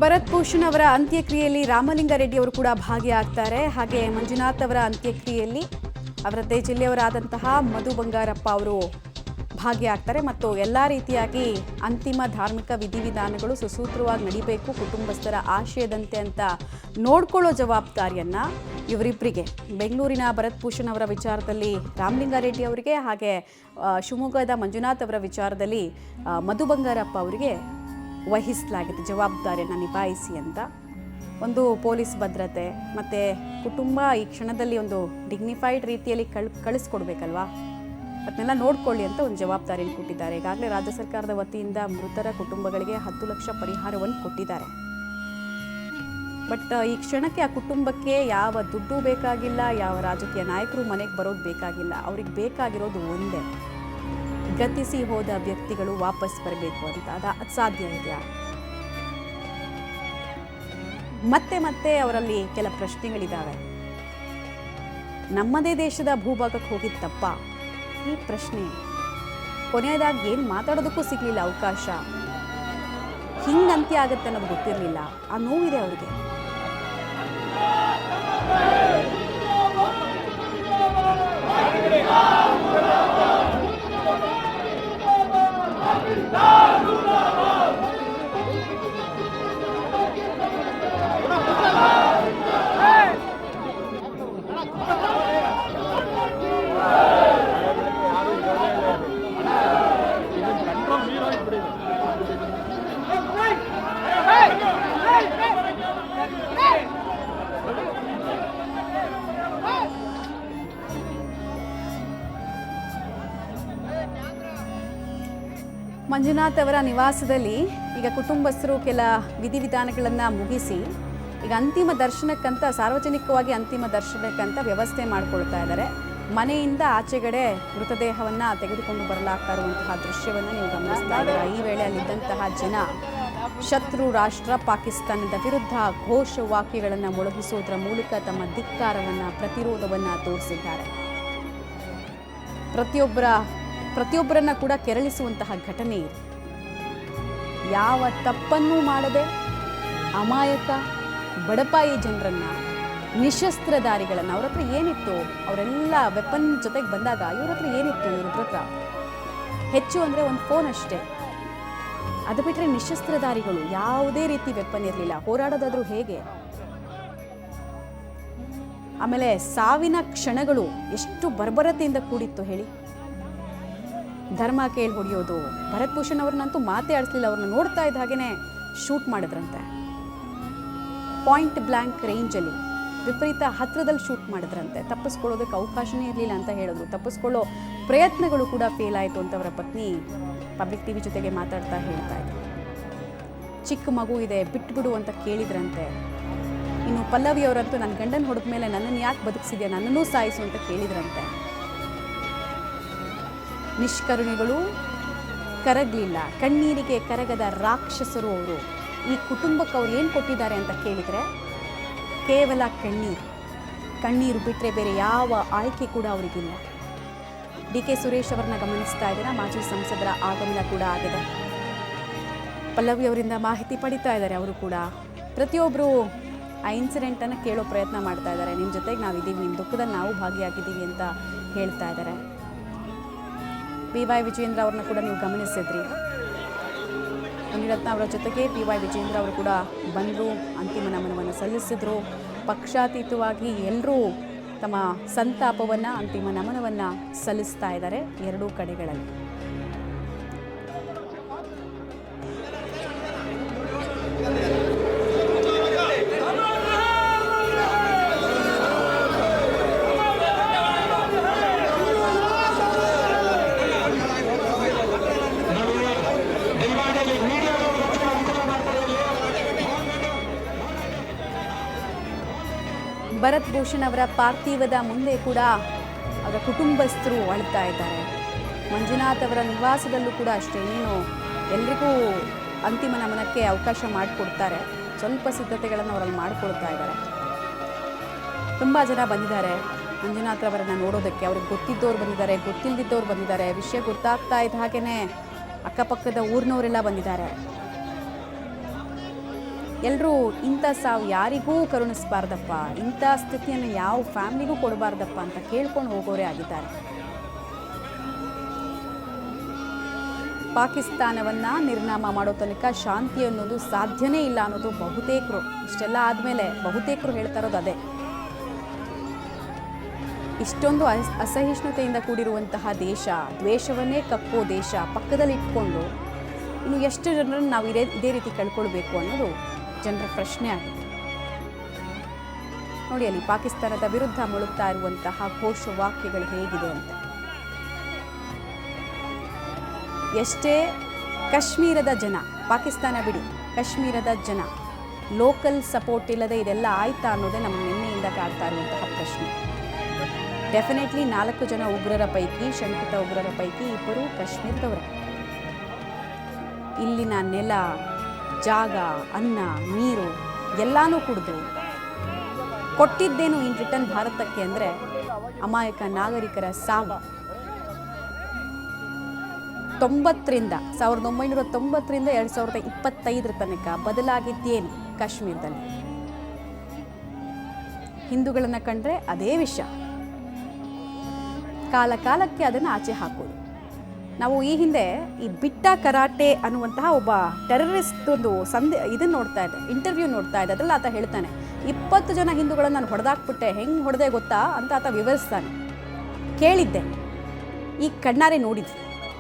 ಭರತ್ ಭೂಷಣ್ ಅವರ ಅಂತ್ಯಕ್ರಿಯೆಯಲ್ಲಿ ರಾಮಲಿಂಗಾರೆಡ್ಡಿ ಅವರು ಕೂಡ ಭಾಗಿಯಾಗ್ತಾರೆ. ಹಾಗೆ ಮಂಜುನಾಥ್ ಅವರ ಅಂತ್ಯಕ್ರಿಯೆಯಲ್ಲಿ ಅವರದ್ದೇ ಜಿಲ್ಲೆಯವರಾದಂತಹ ಮಧು ಬಂಗಾರಪ್ಪ ಅವರು ಭಾಗಿಯಾಗ್ತಾರೆ. ಮತ್ತು ಎಲ್ಲ ರೀತಿಯಾಗಿ ಅಂತಿಮ ಧಾರ್ಮಿಕ ವಿಧಿವಿಧಾನಗಳು ಸುಸೂತ್ರವಾಗಿ ನಡಿಬೇಕು, ಕುಟುಂಬಸ್ಥರ ಆಶಯದಂತೆ ಅಂತ ನೋಡ್ಕೊಳ್ಳೋ ಜವಾಬ್ದಾರಿಯನ್ನು ಇವರಿಬ್ಬರಿಗೆ, ಬೆಂಗಳೂರಿನ ಭರತ್ ಭೂಷಣ್ ಅವರ ವಿಚಾರದಲ್ಲಿ ರಾಮಲಿಂಗಾರೆಡ್ಡಿ ಅವರಿಗೆ, ಹಾಗೆ ಶಿವಮೊಗ್ಗದ ಮಂಜುನಾಥ್ ಅವರ ವಿಚಾರದಲ್ಲಿ ಮಧು ಬಂಗಾರಪ್ಪ ಅವರಿಗೆ ವಹಿಸಲಾಗಿದೆ ಜವಾಬ್ದಾರಿಯನ್ನು ನಿಭಾಯಿಸಿ ಅಂತ. ಒಂದು ಪೊಲೀಸ್ ಭದ್ರತೆ ಮತ್ತು ಕುಟುಂಬ ಈ ಕ್ಷಣದಲ್ಲಿ ಒಂದು ಡಿಗ್ನಿಫೈಡ್ ರೀತಿಯಲ್ಲಿ ಕಳಿಸ್ಕೊಡ್ಬೇಕಲ್ವಾ, ಅದನ್ನೆಲ್ಲ ನೋಡ್ಕೊಳ್ಳಿ ಅಂತ ಒಂದು ಜವಾಬ್ದಾರಿಯನ್ನು ಕೊಟ್ಟಿದ್ದಾರೆ. ಈಗಾಗಲೇ ರಾಜ್ಯ ಸರ್ಕಾರದ ವತಿಯಿಂದ ಮೃತರ ಕುಟುಂಬಗಳಿಗೆ 10 ಲಕ್ಷ ಪರಿಹಾರವನ್ನು ಕೊಟ್ಟಿದ್ದಾರೆ. ಬಟ್ ಈ ಕ್ಷಣಕ್ಕೆ ಆ ಕುಟುಂಬಕ್ಕೆ ಯಾವ ದುಡ್ಡು ಬೇಕಾಗಿಲ್ಲ, ಯಾವ ರಾಜಕೀಯ ನಾಯಕರು ಮನೆಗೆ ಬರೋದು ಬೇಕಾಗಿಲ್ಲ. ಅವ್ರಿಗೆ ಬೇಕಾಗಿರೋದು ಒಂದೇ, ಗತಿಸಿ ಹೋದ ವ್ಯಕ್ತಿಗಳು ವಾಪಸ್ ಬರಬೇಕು ಅಂತ. ಅದು ಸಾಧ್ಯ ಇದೆಯಾ? ಮತ್ತೆ ಅವರಲ್ಲಿ ಕೆಲ ಪ್ರಶ್ನೆಗಳಿದ್ದಾವೆ. ನಮ್ಮದೇ ದೇಶದ ಭೂಭಾಗಕ್ಕೆ ಹೋಗಿದ್ದ ತಪ್ಪ ಈ ಪ್ರಶ್ನೆ. ಕೊನೆಯದಾಗಿ ಏನು ಮಾತಾಡೋದಕ್ಕೂ ಸಿಗಲಿಲ್ಲ ಅವಕಾಶ. ಹಿಂಗೆ ಅಂತ್ಯ ಆಗುತ್ತೆ ಅನ್ನೋದು ಗೊತ್ತಿರಲಿಲ್ಲ. ಆ ನೋವಿದೆ ಅವರಿಗೆ. ಮಂಜುನಾಥ್ ಅವರ ನಿವಾಸದಲ್ಲಿ ಈಗ ಕುಟುಂಬಸ್ಥರು ಕೆಲ ವಿಧಿವಿಧಾನಗಳನ್ನು ಮುಗಿಸಿ ಈಗ ಅಂತಿಮ ದರ್ಶನಕ್ಕಂತ, ಸಾರ್ವಜನಿಕವಾಗಿ ಅಂತಿಮ ದರ್ಶನಕ್ಕಂತ ವ್ಯವಸ್ಥೆ ಮಾಡಿಕೊಳ್ತಾ ಇದ್ದಾರೆ. ಮನೆಯಿಂದ ಆಚೆಗಡೆ ಮೃತದೇಹವನ್ನು ತೆಗೆದುಕೊಂಡು ಬರಲಾಗ್ತಾ ಇರುವಂತಹ ದೃಶ್ಯವನ್ನು ನೀವು ಗಮನಿಸ್ತಾ ಇದ್ದೀರಾ. ಈ ವೇಳೆ ಅಲ್ಲಿದ್ದಂತಹ ಜನ ಶತ್ರು ರಾಷ್ಟ್ರ ಪಾಕಿಸ್ತಾನದ ವಿರುದ್ಧ ಘೋಷವಾಕ್ಯಗಳನ್ನು ಮೊಳಗಿಸುವುದರ ಮೂಲಕ ತಮ್ಮ ಧಿಕ್ಕಾರವನ್ನು, ಪ್ರತಿರೋಧವನ್ನು ತೋರಿಸಿದ್ದಾರೆ. ಪ್ರತಿಯೊಬ್ಬರನ್ನ ಕೂಡ ಕೆರಳಿಸುವಂತಹ ಘಟನೆ ಇದೆ. ಯಾವ ತಪ್ಪನ್ನೂ ಮಾಡದೆ ಅಮಾಯಕ ಬಡಪಾಯಿ ಜನರನ್ನ, ನಿಶಸ್ತ್ರಧಾರಿಗಳನ್ನು, ಅವ್ರ ಹತ್ರ ಏನಿತ್ತು, ಅವರೆಲ್ಲ ವೆಪನ್ ಜೊತೆಗೆ ಬಂದಾಗ ಇವ್ರ ಹತ್ರ ಏನಿತ್ತು, ಇವ್ರ ಹತ್ರ ಹೆಚ್ಚು ಅಂದರೆ ಒಂದು ಫೋನ್ ಅಷ್ಟೇ. ಅದು ಬಿಟ್ಟರೆ ನಿಶಸ್ತ್ರಧಾರಿಗಳು ಯಾವುದೇ ರೀತಿ ವೆಪನ್ ಇರಲಿಲ್ಲ. ಹೋರಾಡೋದಾದ್ರೂ ಹೇಗೆ? ಆಮೇಲೆ ಸಾವಿನ ಕ್ಷಣಗಳು ಎಷ್ಟು ಬರ್ಬರತೆಯಿಂದ ಕೂಡಿತ್ತು ಹೇಳಿ. ಧರ್ಮ ಕೇಳಿ ಹೊಡೆಯೋದು. ಭರತ್ ಭೂಷಣ್ ಅವ್ರನ್ನಂತೂ ಮಾತೇ ಆಡಿಸ್ಲಿಲ್ಲ. ಅವ್ರನ್ನ ನೋಡ್ತಾ ಇದ್ದ ಹಾಗೇನೆ ಶೂಟ್ ಮಾಡಿದ್ರಂತೆ. ಪಾಯಿಂಟ್ ಬ್ಲ್ಯಾಂಕ್ ರೇಂಜಲ್ಲಿ ವಿಪರೀತ ಹತ್ತಿರದಲ್ಲಿ ಶೂಟ್ ಮಾಡಿದ್ರಂತೆ. ತಪ್ಪಿಸ್ಕೊಳ್ಳೋದಕ್ಕೆ ಅವಕಾಶನೇ ಇರಲಿಲ್ಲ ಅಂತ ಹೇಳಿದ್ರು. ತಪ್ಪಿಸ್ಕೊಳ್ಳೋ ಪ್ರಯತ್ನಗಳು ಕೂಡ ಫೇಲ್ ಆಯಿತು ಅಂತ ಅವರ ಪತ್ನಿ ಪಬ್ಲಿಕ್ ಟಿವಿ ಜೊತೆಗೆ ಮಾತಾಡ್ತಾ ಹೇಳ್ತಾ ಇದ್ರು. ಚಿಕ್ಕ ಮಗು ಇದೆ, ಬಿಟ್ಬಿಡು ಅಂತ ಕೇಳಿದ್ರಂತೆ. ಇನ್ನು ಪಲ್ಲವಿ ಅವರಂತೂ ನನ್ನ ಗಂಡನ ಹೊಡೆದ ಮೇಲೆ ನನ್ನನ್ನು ಯಾಕೆ ಬದುಕಿಸಿದ್ಯಾ, ನನ್ನನ್ನೂ ಸಾಯಿಸು ಅಂತ ಕೇಳಿದ್ರಂತೆ. ನಿಷ್ಕರುಣಿಗಳು ಕರಗಲಿಲ್ಲ, ಕಣ್ಣೀರಿಗೆ ಕರಗದ ರಾಕ್ಷಸರು ಅವರು. ಈ ಕುಟುಂಬಕ್ಕೆ ಅವ್ರು ಏನು ಕೊಟ್ಟಿದ್ದಾರೆ ಅಂತ ಕೇಳಿದರೆ ಕೇವಲ ಕಣ್ಣೀರು ಬಿಟ್ಟರೆ ಬೇರೆ ಯಾವ ಆಯ್ಕೆ ಕೂಡ ಅವರಿಗಿಲ್ಲ. ಡಿ.ಕೆ. ಸುರೇಶ್ ಅವರನ್ನ ಗಮನಿಸ್ತಾ ಇದ್ದೀರಾ. ಮಾಜಿ ಸಂಸದರ ಆಗಮನ ಕೂಡ ಆಗಿದೆ. ಪಲ್ಲವಿ ಅವರಿಂದ ಮಾಹಿತಿ ಪಡಿತಾ ಇದ್ದಾರೆ. ಅವರು ಕೂಡ ಪ್ರತಿಯೊಬ್ಬರು ಆ ಇನ್ಸಿಡೆಂಟನ್ನು ಕೇಳೋ ಪ್ರಯತ್ನ ಮಾಡ್ತಾ ಇದ್ದಾರೆ. ನಿಮ್ಮ ಜೊತೆಗೆ ನಾವಿದ್ದೀವಿ, ನಿಮ್ಮ ದುಃಖದಲ್ಲಿ ನಾವು ಭಾಗಿಯಾಗಿದ್ದೀವಿ ಅಂತ ಹೇಳ್ತಾ ಇದ್ದಾರೆ. ಪಿ.ವೈ. ವಿಜಯೇಂದ್ರ ಅವ್ರನ್ನ ಕೂಡ ನೀವು ಗಮನಿಸಿದ್ರಿ. ಮುನಿರತ್ನ ಅವರ ಜೊತೆಗೆ ಪಿ.ವೈ. ವಿಜಯೇಂದ್ರ ಅವರು ಕೂಡ ಬಂದರು, ಅಂತಿಮ ನಮನವನ್ನು ಸಲ್ಲಿಸಿದ್ರು. ಪಕ್ಷಾತೀತವಾಗಿ ಎಲ್ಲರೂ ತಮ್ಮ ಸಂತಾಪವನ್ನು, ಅಂತಿಮ ನಮನವನ್ನು ಸಲ್ಲಿಸ್ತಾ ಇದ್ದಾರೆ ಎರಡೂ ಕಡೆಗಳಲ್ಲಿ. ಭರತ್ ಭೂಷಣ್ ಅವರ ಪಾರ್ಥಿವದ ಮುಂದೆ ಕೂಡ ಅವರ ಕುಟುಂಬಸ್ಥರು ಅಳ್ತಾ ಇದ್ದಾರೆ. ಮಂಜುನಾಥ್ ಅವರ ನಿವಾಸದಲ್ಲೂ ಕೂಡ ಅಷ್ಟೇ. ಇನ್ನೇನು ಎಲ್ರಿಗೂ ಅಂತಿಮ ನಮನಕ್ಕೆ ಅವಕಾಶ ಮಾಡಿಕೊಡ್ತಾರೆ. ಸ್ವಲ್ಪ ಸಿದ್ಧತೆಗಳನ್ನು ಅವರಲ್ಲಿ ಮಾಡಿಕೊಡ್ತಾ ಇದ್ದಾರೆ. ತುಂಬ ಜನ ಬಂದಿದ್ದಾರೆ ಮಂಜುನಾಥ್ ಅವರನ್ನು ನೋಡೋದಕ್ಕೆ. ಅವ್ರಿಗೆ ಗೊತ್ತಿದ್ದವ್ರು ಬಂದಿದ್ದಾರೆ, ಗೊತ್ತಿಲ್ಲದಿದ್ದವ್ರು ಬಂದಿದ್ದಾರೆ. ವಿಷಯ ಗೊತ್ತಾಗ್ತಾ ಇದ್ದ ಹಾಗೆಯೇ ಅಕ್ಕಪಕ್ಕದ ಊರಿನವರೆಲ್ಲ ಬಂದಿದ್ದಾರೆ. ಎಲ್ಲರೂ ಇಂಥ ಸಾವು ಯಾರಿಗೂ ಕರುಣಿಸಬಾರ್ದಪ್ಪ, ಇಂಥ ಸ್ಥಿತಿಯನ್ನು ಯಾವ ಫ್ಯಾಮಿಲಿಗೂ ಕೊಡಬಾರ್ದಪ್ಪ ಅಂತ ಕೇಳ್ಕೊಂಡು ಹೋಗೋರೇ ಆಗಿದ್ದಾರೆ. ಪಾಕಿಸ್ತಾನವನ್ನು ನಿರ್ನಾಮ ಮಾಡೋ ತನಕ ಶಾಂತಿ ಅನ್ನೋದು ಸಾಧ್ಯನೇ ಇಲ್ಲ ಅನ್ನೋದು ಬಹುತೇಕರು, ಇಷ್ಟೆಲ್ಲ ಆದಮೇಲೆ ಬಹುತೇಕರು ಹೇಳ್ತಾ ಇರೋದು ಅದೇ. ಇಷ್ಟೊಂದು ಅಸಹಿಷ್ಣುತೆಯಿಂದ ಕೂಡಿರುವಂತಹ ದೇಶ, ದ್ವೇಷವನ್ನೇ ಕಪ್ಪೋ ದೇಶ ಪಕ್ಕದಲ್ಲಿ ಇಟ್ಕೊಂಡು ಇನ್ನು ಎಷ್ಟು ಜನರನ್ನು ನಾವು ಇದೇ ರೀತಿ ಕಳ್ಕೊಳ್ಬೇಕು ಅನ್ನೋದು ಜನರ ಪ್ರಶ್ನೆ ಆಗಿದೆ. ನೋಡಿ ಅಲ್ಲಿ ಪಾಕಿಸ್ತಾನದ ವಿರುದ್ಧ ಮುಳುಗ್ತಾ ಇರುವಂತಹ ಘೋಷವಾಕ್ಯಗಳು ಹೇಗಿದೆ ಅಂತ. ಎಷ್ಟೇ ಕಾಶ್ಮೀರದ ಜನ, ಪಾಕಿಸ್ತಾನ ಬಿಡಿ, ಕಾಶ್ಮೀರದ ಜನ ಲೋಕಲ್ ಸಪೋರ್ಟ್ ಇಲ್ಲದೆ ಇದೆಲ್ಲ ಆಯ್ತಾ ಅನ್ನೋದೇ ನಮ್ಮ ನಿನ್ನೆಯಿಂದ ಕಾಡ್ತಾ ಇರುವಂತಹ ಪ್ರಶ್ನೆ. ಡೆಫಿನೆಟ್ಲಿ 4 ಜನ ಉಗ್ರರ ಪೈಕಿ, ಶಂಕಿತ ಉಗ್ರರ ಪೈಕಿ 2 ಕಾಶ್ಮೀರದವರೇ. ಇಲ್ಲಿನ ನೆಲ, ಜಾಗ, ಅನ್ನ, ನೀರು ಎಲ್ಲಾನು ಕುಡಿದು ಕೊಟ್ಟಿದ್ದೇನು ಇನ್ ರಿಟರ್ನ್ ಭಾರತಕ್ಕೆ ಅಂದರೆ ಅಮಾಯಕ ನಾಗರಿಕರ ಸಾವು. 1990ರಿಂದ 2025 ತನಕ ಬದಲಾಗಿದ್ದೇನು ಕಾಶ್ಮೀರದಲ್ಲಿ? ಹಿಂದೂಗಳನ್ನು ಕಂಡ್ರೆ ಅದೇ ವಿಷಯ, ಕಾಲ ಕಾಲಕ್ಕೆ ಅದನ್ನು ಆಚೆ ಹಾಕೋದು. ನಾವು ಈ ಹಿಂದೆ ಈ ಬಿಟ್ಟ ಕರಾಟೆ ಅನ್ನುವಂತಹ ಒಬ್ಬ ಟೆರರಿಸ್ಟ್ ಒಂದು ಇದನ್ನು ನೋಡ್ತಾ ಇದ್ದೆ, ಇಂಟರ್ವ್ಯೂ ನೋಡ್ತಾ ಇದ್ದೆ. ಅದರಲ್ಲಿ ಆತ ಹೇಳ್ತಾನೆ, 20 ಜನ ಹಿಂದೂಗಳನ್ನು ನಾನು ಹೊಡೆದಾಕ್ಬಿಟ್ಟೆ, ಹೆಂಗೆ ಹೊಡೆದೆ ಗೊತ್ತಾ ಅಂತ ಆತ ವಿವರಿಸ್ತಾನೆ. ಕೇಳಿದ್ದೆ, ಈ ಕಣ್ಣಾರೆ ನೋಡಿದ್ದೆ.